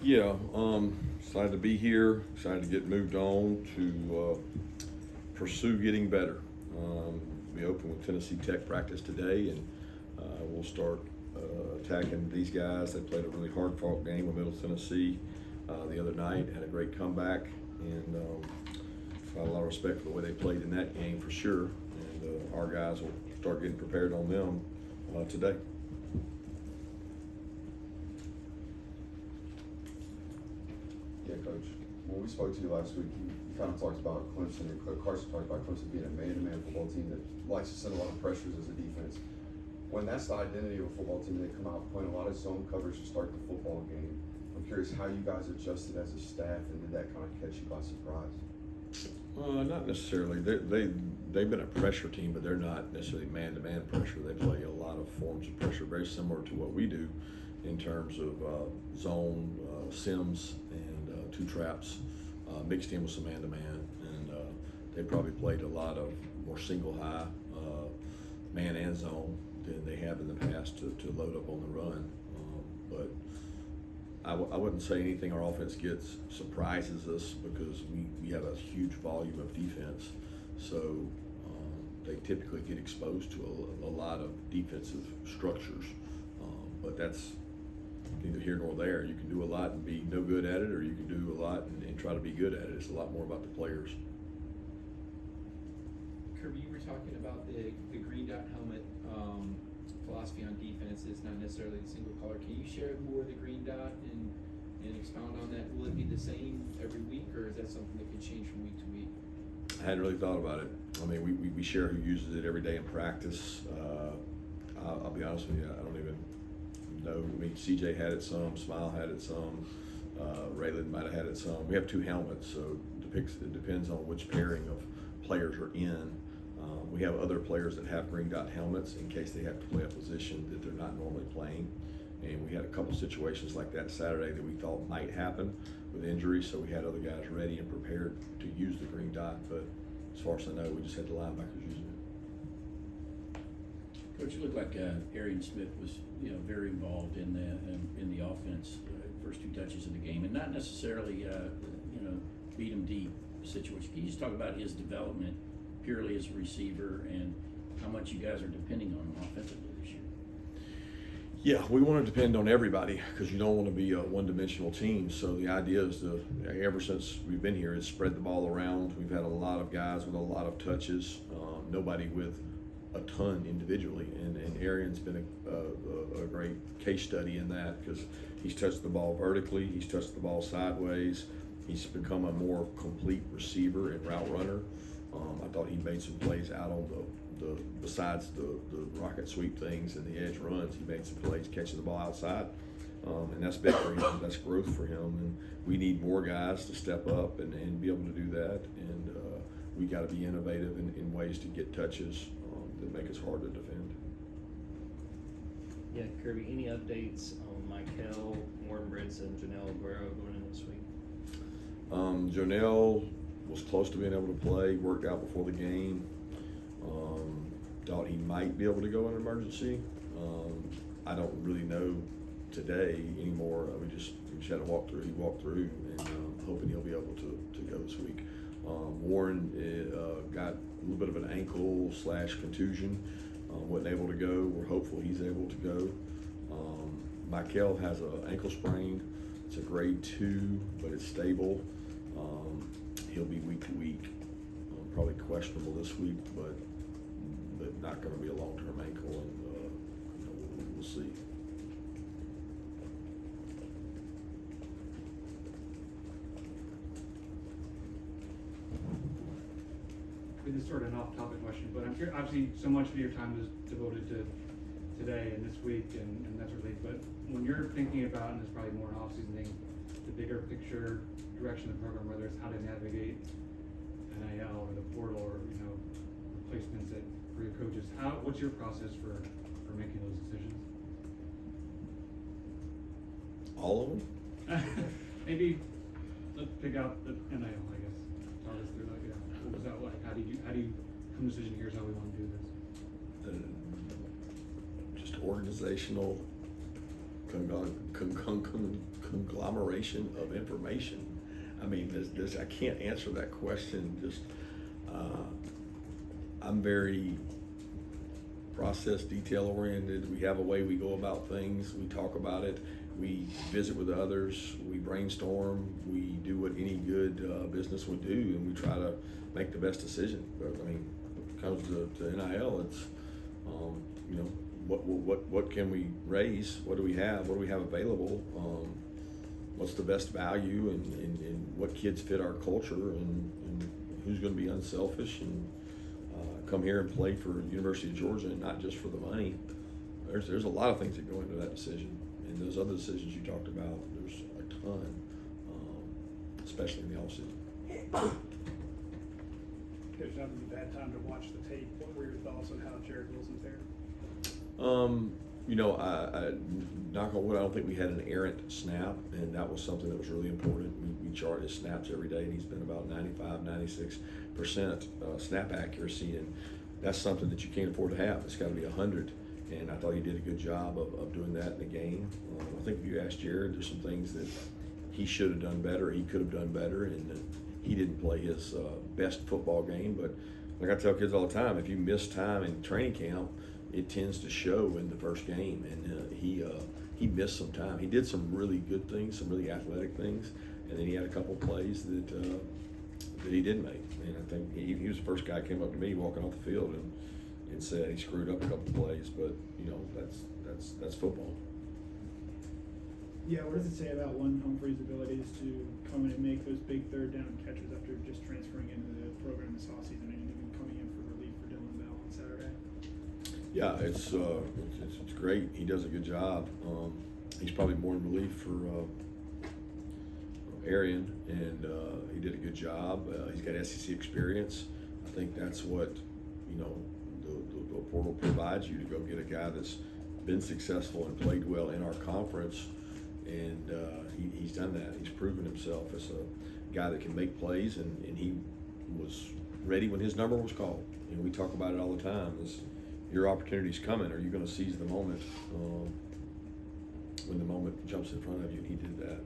Yeah, excited to be here, excited to get moved on to pursue getting better. We open with Tennessee Tech practice today, and we'll start attacking these guys. They played a really hard-fought game with Middle Tennessee the other night, had a great comeback, and got a lot of respect for the way they played in that game for sure. And our guys will start getting prepared on them today. Yeah, Coach. When we spoke to you last week, you kind of talked about Clemson, and Carson talked about Clemson being a man-to-man football team that likes to send a lot of pressures as a defense. When that's the identity of a football team, they come out playing a lot of zone coverage to start the football game. I'm curious how you guys adjusted as a staff, and did that kind of catch you by surprise? Not necessarily. They've been a pressure team, but they're not necessarily man-to-man pressure. They play a lot of forms of pressure, very similar to what we do in terms of zone, sims, and two traps, mixed in with some man-to-man. And they probably played a lot of more single high, man and zone than they have in the past to load up on the run. But I wouldn't say anything our offense gets surprises us because we have a huge volume of defense. So they typically get exposed to a lot of defensive structures. But that's neither here nor there. You can do a lot and be no good at it, or you can do a lot and try to be good at it. It's a lot more about the players. Kirby, you were talking about the green dot helmet philosophy on defense is not necessarily the single color. Can you share more of the green dot and expound on that? Will it be the same every week, or is that something that could change from week to week? I hadn't really thought about it. I mean, we share who uses it every day in practice. I'll be honest with you, I don't even know. I mean, CJ had it some, Smile had it some, Raylan might have had it some. We have two helmets, so it depends on which pairing of players are in. We have other players that have green dot helmets in case they have to play a position that they're not normally playing. And we had a couple situations like that Saturday that we thought might happen with injuries, so we had other guys ready and prepared to use the green dot. But as far as I know, we just had the linebackers using it. Coach, you look like Arian Smith was, very involved in the offense, first two touches of the game, and not necessarily, beat him deep situation. Can you just talk about his development purely as a receiver and how much you guys are depending on him offensively this year? Yeah, we want to depend on everybody because you don't want to be a one-dimensional team. So the idea is to, ever since we've been here, is spread the ball around. We've had a lot of guys with a lot of touches, nobody with a ton individually, and Arian's been a great case study in that because he's touched the ball vertically, he's touched the ball sideways, he's become a more complete receiver and route runner. I thought he made some plays out on the besides the rocket sweep things and the edge runs, he made some plays catching the ball outside, and that's big for him. That's growth for him, and we need more guys to step up and be able to do that. And we got to be innovative in ways to get touches that make us hard to defend. Yeah, Kirby, any updates on Mykel, Morton Brits, and Janelle Aguero going in this week? Jonelle was close to being able to play, worked out before the game. Thought he might be able to go in emergency. I don't really know today anymore. We just had a walkthrough. He walked through, and hoping he'll be able to go this week. Warren got a little bit of an ankle / contusion. Wasn't able to go. We're hopeful he's able to go. Mykel has an ankle sprain. It's a grade 2, but it's stable. He'll be week to week. Probably questionable this week, but not going to be a long-term ankle, and we'll see. This is sort of an off-topic question, but I'm curious, obviously so much of your time is devoted to today and this week and that sort of thing, but when you're thinking about, and it's probably more an off-season thing, the bigger picture direction of the program, whether it's how to navigate NIL or the portal or, replacements for your coaches, what's your process for making those decisions? All of them? Maybe let's pick out the NIL, I guess. Talk us through that, yeah. What was that like? How do you come to the decision, here's how we want to do this? Just organizational agglomeration of information. I mean, I can't answer that question. Just, I'm very process detail oriented. We have a way we go about things. We talk about it. We visit with others. We brainstorm. We do what any good business would do, and we try to make the best decision. But I mean, when it comes to NIL, it's you know, what can we raise? What do we have? What do we have available? What's the best value, and what kids fit our culture, and who's going to be unselfish and come here and play for University of Georgia and not just for the money. There's a lot of things that go into that decision, and those other decisions you talked about, there's a ton, especially in the offseason. Coach, now that you've had time to watch the tape, what were your thoughts on how Jared Wilson fared? You know, I knock on wood, I don't think we had an errant snap, and that was something that was really important. We chart his snaps every day, and he's been about 95-96% snap accuracy, and that's something that you can't afford to have. It's got to be 100, and I thought he did a good job of doing that in the game. I think if you ask Jared, there's some things that he should have done better, he could have done better, and he didn't play his best football game. But like I tell kids all the time, if you miss time in training camp, it tends to show in the first game, and he missed some time. He did some really good things, some really athletic things, and then he had a couple plays that he didn't make. And I think he was the first guy that came up to me walking off the field and said he screwed up a couple plays, but you know, that's football. Yeah, what does it say about one Humphrey's abilities to come in and make those big third down catches after just transferring into the program this offseason and even coming in for relief for Dylan Bell on Saturday? Yeah, it's great. He does a good job. He's probably more in relief for Arian, and he did a good job. He's got SEC experience. I think that's what, you know, the portal provides you, to go get a guy that's been successful and played well in our conference, and he's done that. He's proven himself as a guy that can make plays, and he was ready when his number was called. And we talk about it all the time. Your opportunity's coming. Are you going to seize the moment when the moment jumps in front of you? And he did that.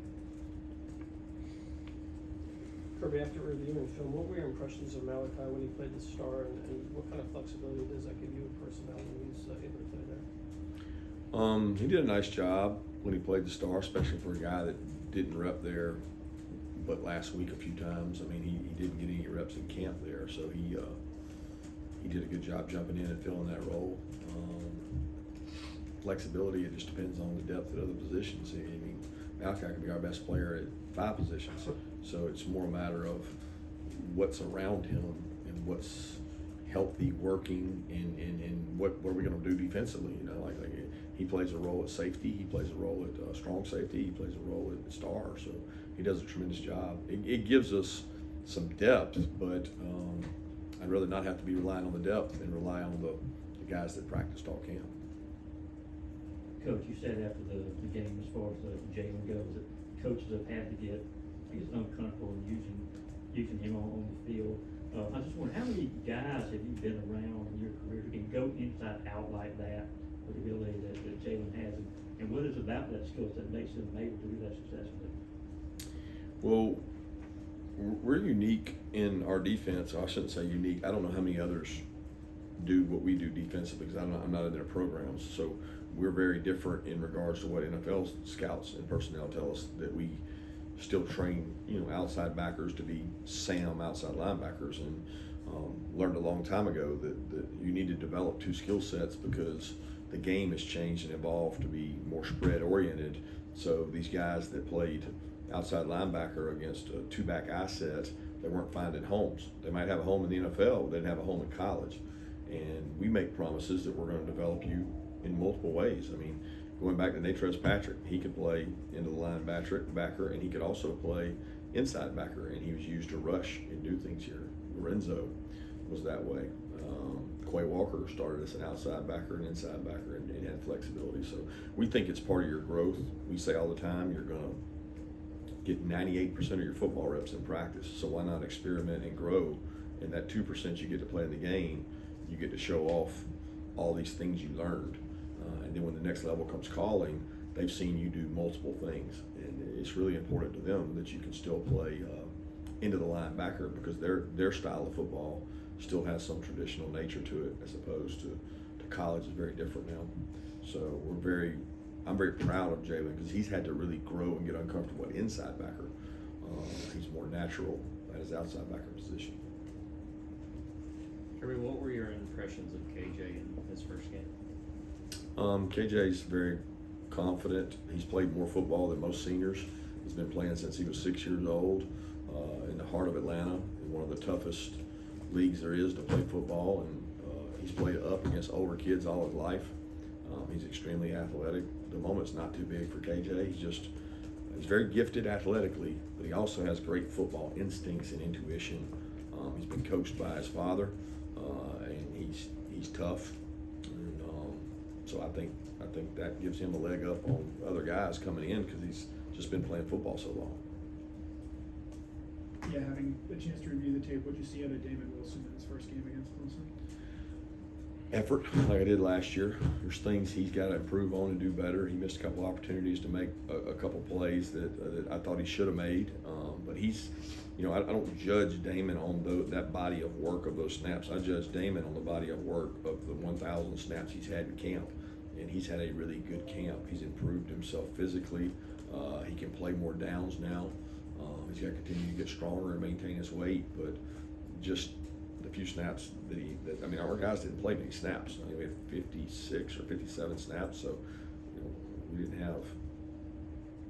Kirby, after reviewing film, what were your impressions of Malachi when he played the star, and what kind of flexibility does that give you in personnel when he's able to play there? He did a nice job when he played the star, especially for a guy that didn't rep there but last week a few times. I mean, he didn't get any reps in camp there, so he did a good job jumping in and filling that role. Flexibility, it just depends on the depth at other positions. I mean, Malachi could be our best player at 5 positions, so it's more a matter of what's around him and what's healthy, working, and what are we going to do defensively. You know, like he plays a role at safety, he plays a role at strong safety, he plays a role at star, so he does a tremendous job. It gives us some depth, but I'd rather not have to be relying on the depth and rely on the guys that practiced all camp. Coach, you said after the game, as far as Jalen goes, that coaches have had to get, I guess, uncomfortable in using him on the field. I just wonder, how many guys have you been around in your career who can go inside out like that with the ability that Jalen has? And what is it about that skill set that makes him able to do that successfully? Well, we're unique in our defense. I shouldn't say unique. I don't know how many others do what we do defensively, because I'm not in their programs. So we're very different in regards to what NFL scouts and personnel tell us, that we still train, you know, outside backers to be Sam outside linebackers, and learned a long time ago that you need to develop 2 skill sets, because the game has changed and evolved to be more spread oriented. So these guys that played outside linebacker against a 2-back eye set, they weren't finding homes. They might have a home in the NFL, they didn't have a home in college. And we make promises that we're going to develop you in multiple ways. I mean, going back to Natrez Patrick, he could play into the linebacker, and he could also play inside backer, and he was used to rush and do things here. Lorenzo was that way. Quay Walker started as an outside backer and inside backer, and had flexibility. So we think it's part of your growth. We say all the time, you're going to get 98% of your football reps in practice, so why not experiment and grow? And that 2% you get to play in the game, you get to show off all these things you learned. And then when the next level comes calling, they've seen you do multiple things. And it's really important to them that you can still play into the linebacker, because their style of football still has some traditional nature to it, as opposed to college is very different now. So I'm very proud of Jalen, because he's had to really grow and get uncomfortable at inside backer. He's more natural at his outside backer position. Kirby, what were your impressions of KJ in his first game? KJ's very confident. He's played more football than most seniors. He's been playing since he was 6 years old in the heart of Atlanta, in one of the toughest leagues there is to play football, and he's played up against older kids all his life. He's extremely athletic. The moment's not too big for KJ. He's very gifted athletically, but he also has great football instincts and intuition. He's been coached by his father, and he's tough. And, so I think that gives him a leg up on other guys coming in, because he's just been playing football so long. Yeah, having a chance to review the tape, what'd you see out of Damon Wilson in his first game against Clemson? Effort, like I did last year. There's things he's got to improve on and do better. He missed a couple opportunities to make a couple plays that I thought he should have made. But he's, I don't judge Damon on that body of work of those snaps. I judge Damon on the body of work of the 1,000 snaps he's had in camp. And he's had a really good camp. He's improved himself physically. He can play more downs now. He's got to continue to get stronger and maintain his weight, but just the few snaps that our guys didn't play many snaps. We had 56 or 57 snaps, so we didn't have,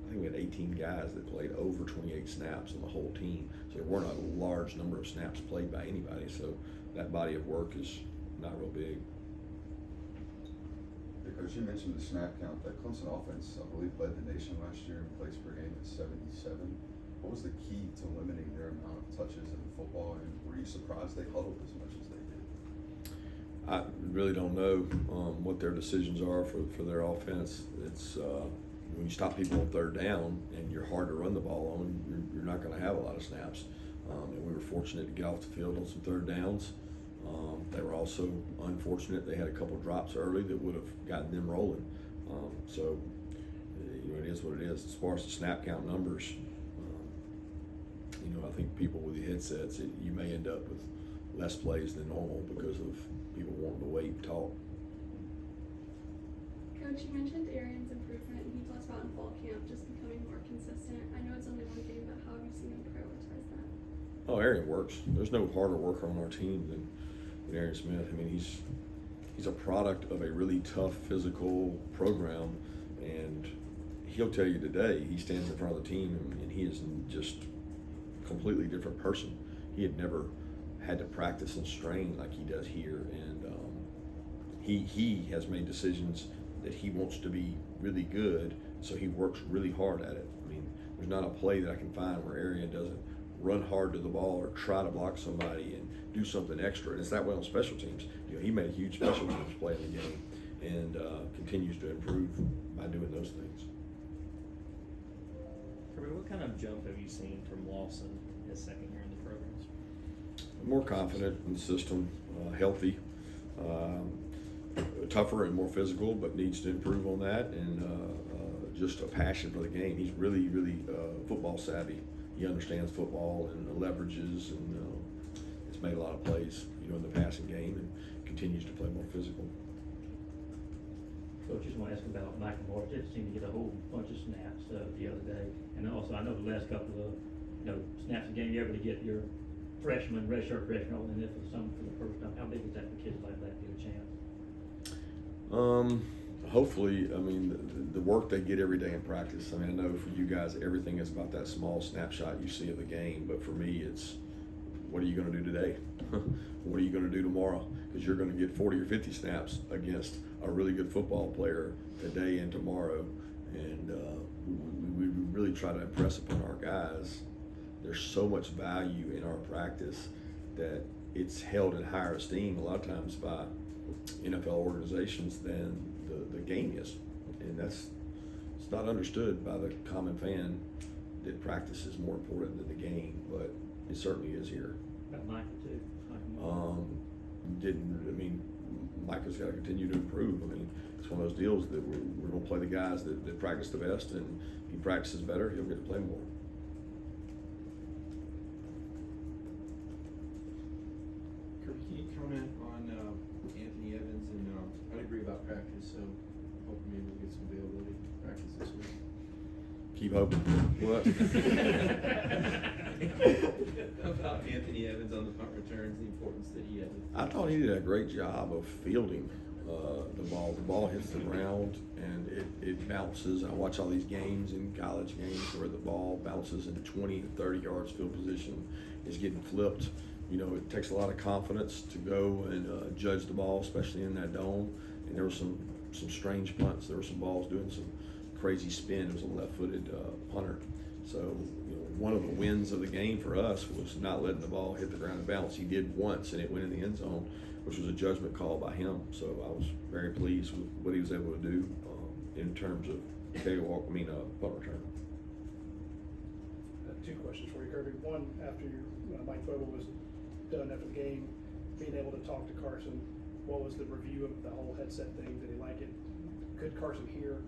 I think we had 18 guys that played over 28 snaps on the whole team. So there weren't a large number of snaps played by anybody, so that body of work is not real big. Because you mentioned the snap count, that Clemson offense, I believe, led the nation last year in plays per game at 77. What was the key to limiting their amount of touches in football, and were you surprised they huddled as much as they did? I really don't know what their decisions are for their offense. It's when you stop people on third down and you're hard to run the ball on, you're not going to have a lot of snaps. And we were fortunate to get off the field on some third downs. They were also unfortunate. They had a couple drops early that would have gotten them rolling. So it is what it is. As far as the snap count numbers, I think people with the headsets, you may end up with less plays than normal because of people wanting to wait and talk. Coach, you mentioned Arian's improvement, and he talks about in fall camp just becoming more consistent. I know it's only one game, but how have you seen him prioritize that? Oh, Arian works. There's no harder worker on our team than Arian Smith. He's a product of a really tough physical program, and he'll tell you today, he stands in front of the team and he is just completely different person. He had never had to practice and strain like he does here, and he has made decisions that he wants to be really good, so he works really hard at it. There's not a play that I can find where Arian doesn't run hard to the ball or try to block somebody and do something extra. And it's that way on special teams. He made a huge special teams play in the game, and continues to improve by doing those things. Kirby, what kind of jump have you seen from Lawson his second year in the programs? More confident in the system, healthy, tougher and more physical, but needs to improve on that, and just a passion for the game. He's really, really football savvy. He understands football and the leverages, and has made a lot of plays, in the passing game, and continues to play more physical. Coach, just want to ask about Mykel Williams. Did seem to get a whole bunch of snaps the other day, and also I know the last couple of snaps a game you're able to get your redshirt freshman, and if it's some for the first time. How big is that for kids like that to get a chance? Hopefully, the work they get every day in practice. I know for you guys, everything is about that small snapshot you see of the game. But for me, it's what are you going to do today? What are you going to do tomorrow? Because you're going to get 40 or 50 snaps against a really good football player today and tomorrow. And we really try to impress upon our guys. There's so much value in our practice that it's held in higher esteem a lot of times by NFL organizations than the game is, and it's not understood by the common fan that practice is more important than the game, but it certainly is here. About Mykel too. Micah's got to continue to improve. I mean, it's one of those deals that we're going to play the guys that practice the best, and if he practices better, he'll get to play more. Kirby, can you comment on Anthony Evans? And I'd agree about practice, so hoping maybe we'll get some availability practice this week. Keep hoping. What? About Anthony Evans on the punt returns, the importance that he has. I thought he did a great job of fielding the ball. The ball hits the ground and it bounces. I watch all these games in college games where the ball bounces into 20 to 30 yards field position, is getting flipped. You know, it takes a lot of confidence to go and judge the ball, especially in that dome. And there were some strange punts. There were some balls doing some crazy spin. It was a left-footed punter. So, you know, one of the wins of the game for us was not letting the ball hit the ground and bounce. He did once, and it went in the end zone, which was a judgment call by him. So I was very pleased with what he was able to do in terms of punt return. Two questions for you, Kirby. One, after Mike Vogel was done after the game, being able to talk to Carson, what was the review of the whole headset thing? Did he like it? Could Carson hear?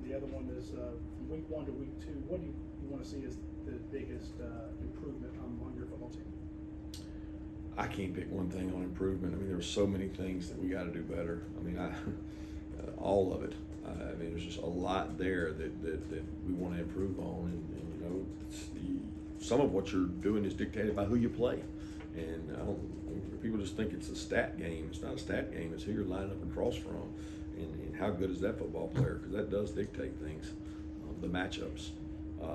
The other one is from week 1 to week 2, what do you want to see as the biggest improvement on your football team? I can't pick one thing on improvement. I mean, there are so many things that we got to do better. I mean, all of it. I mean, there's just a lot there that we want to improve on, and you know, some of what you're doing is dictated by who you play. And people just think it's a stat game. It's not a stat game. It's who you're lining up across from, and how good is that football player, because that does dictate things, the matchups.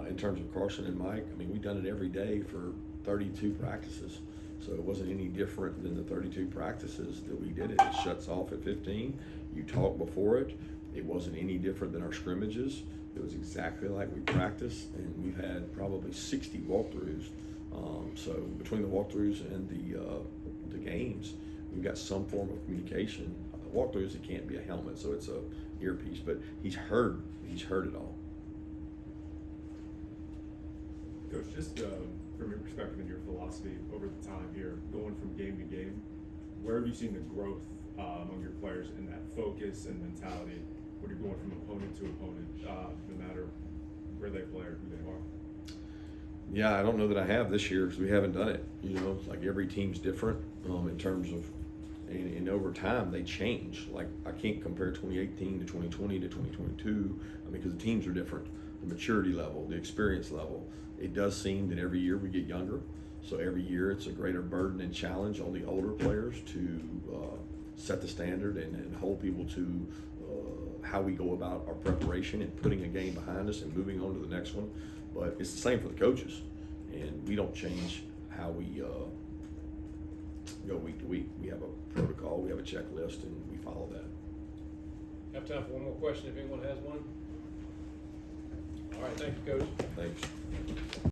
In terms of Carson and Mike, I mean, we've done it every day for 32 practices. So it wasn't any different than the 32 practices that we did it. It shuts off at 15. You talk before it. It wasn't any different than our scrimmages. It was exactly like we practiced, and we've had probably 60 walkthroughs. So between the walkthroughs and the games, we've got some form of communication. Walkthroughs, it can't be a helmet, so it's a earpiece, but he's heard it all. Coach, just from your perspective and your philosophy over the time here, going from game to game, where have you seen the growth among your players in that focus and mentality when you're going from opponent to opponent, no matter where they play or who they are? Yeah, I don't know that I have this year because we haven't done it. You know, like every team's different in terms of, and over time they change. Like I can't compare 2018 to 2020 to 2022. I mean, because the teams are different, the maturity level, the experience level. It does seem that every year we get younger. So every year it's a greater burden and challenge on the older players to set the standard and hold people to how we go about our preparation and putting a game behind us and moving on to the next one. But it's the same for the coaches, and we don't change how we go week to week. We have a protocol, we have a checklist, and we follow that. Have time for one more question if anyone has one. All right, thank you, Coach. Thanks.